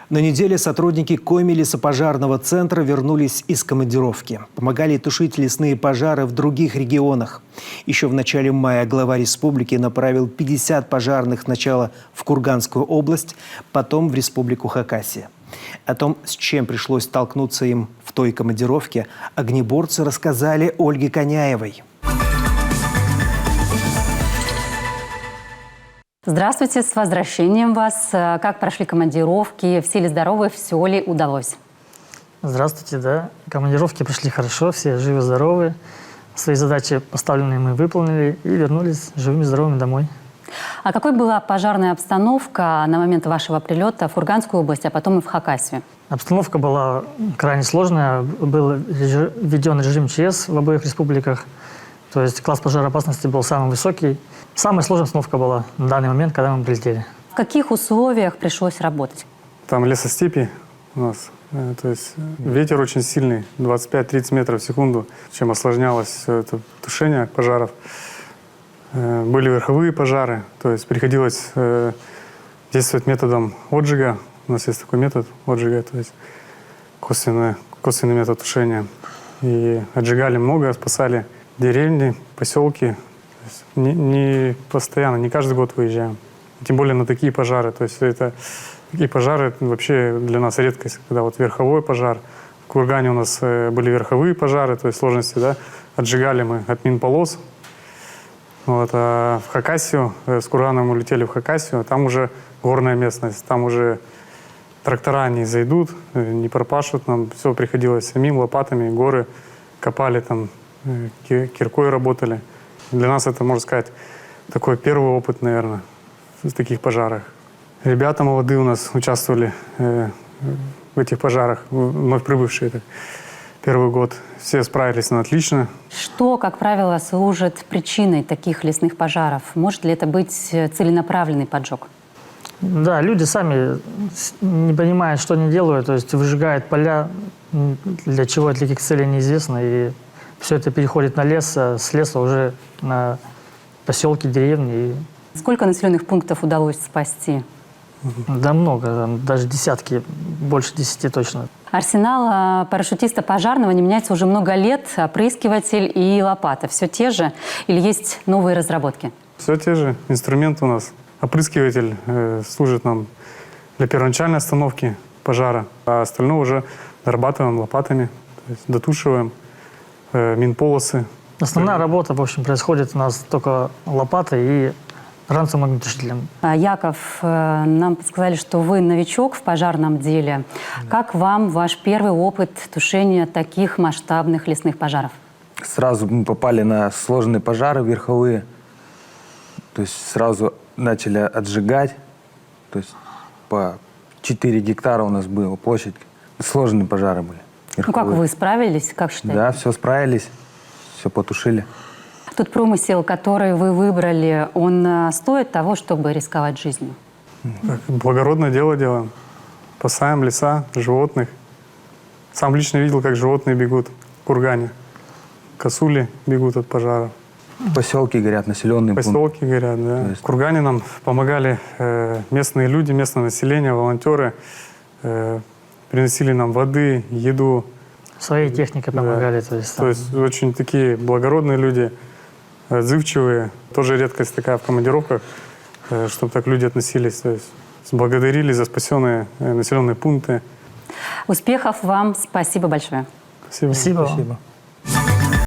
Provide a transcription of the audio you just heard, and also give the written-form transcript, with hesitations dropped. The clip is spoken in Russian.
На неделе сотрудники Коми лесопожарного центра вернулись из командировки. Помогали тушить лесные пожары в других регионах. Еще в начале мая глава республики направил 50 пожарных сначала в Курганскую область, потом в республику Хакасия. О том, с чем пришлось столкнуться им в той командировке, огнеборцы рассказали Ольге Коняевой. Здравствуйте, с возвращением вас. Как прошли командировки? Все ли здоровы? Все ли удалось? Здравствуйте, да. Командировки прошли хорошо, все живы-здоровы. Свои задачи поставленные мы выполнили и вернулись живыми-здоровыми домой. А какой была пожарная обстановка на момент вашего прилета в Курганскую область, а потом и в Хакасию? Обстановка была крайне сложная. Был введен режим ЧС в обоих республиках. То есть класс пожароопасности был самый высокий. Самая сложная обстановка была на данный момент, когда мы прилетели. В каких условиях пришлось работать? Там лесостепи у нас. То есть ветер очень сильный, 25-30 метров в секунду, чем осложнялось все это тушение пожаров. Были верховые пожары, то есть приходилось действовать методом отжига. У нас есть такой метод отжига, то есть косвенный метод тушения. И отжигали много, спасали деревни, поселки. Не постоянно, не каждый год выезжаем. Тем более на такие пожары. То есть такие пожары вообще для нас редкость. Когда вот верховой пожар. В Кургане у нас были верховые пожары, то есть сложности, да. Отжигали мы от минполос. Вот, а в Хакасию, с Кургана мы улетели в Хакасию, там уже горная местность, там уже трактора не зайдут, не пропашут. Нам все приходилось самим, лопатами, горы копали там, киркой работали. Для нас это, можно сказать, такой первый опыт, наверное, в таких пожарах. Ребята молодые у нас участвовали в этих пожарах, вновь прибывшие. Первый год. Все справились отлично. Что, как правило, служит причиной таких лесных пожаров? Может ли это быть целенаправленный поджог? Да, люди сами не понимают, что они делают, то есть выжигают поля, для чего, для каких целей неизвестно, и все это переходит на лес, а с леса уже на поселки, деревни. Сколько населенных пунктов удалось спасти? Да много, там даже десятки, больше 10 точно. Арсенал парашютиста пожарного не меняется уже много лет. Опрыскиватель и лопата все те же или есть новые разработки? Все те же. Инструменты у нас. Опрыскиватель служит нам для первоначальной остановки пожара, а остальное уже дорабатываем лопатами, то есть дотушиваем минполосы. Основная работа, в общем, происходит у нас только лопатой и ранцевым огнетушителем. Яков, нам подсказали, что вы новичок в пожарном деле. Как вам ваш первый опыт тушения таких масштабных лесных пожаров? Сразу мы попали на сложные пожары верховые. То есть сразу начали отжигать. То есть по 4 гектара у нас была площадь. Сложные пожары были. Ну как вы справились, как считаете? Да, все справились, все потушили. Тот промысел, который вы выбрали, он стоит того, чтобы рисковать жизнью? Благородное дело делаем. Спасаем леса, животных. Сам лично видел, как животные бегут в Кургане. Косули бегут от пожаров. Поселки горят, населенные пункты. Поселки горят, да. В Кургане нам помогали местные люди, местное население, волонтеры. Приносили нам воды, еду. Своей техникой помогали. Да. То есть очень такие благородные люди, отзывчивые. Тоже редкость такая в командировках, чтобы так люди относились. То есть благодарили за спасенные населенные пункты. Успехов вам. Спасибо большое. Спасибо. Спасибо. Спасибо.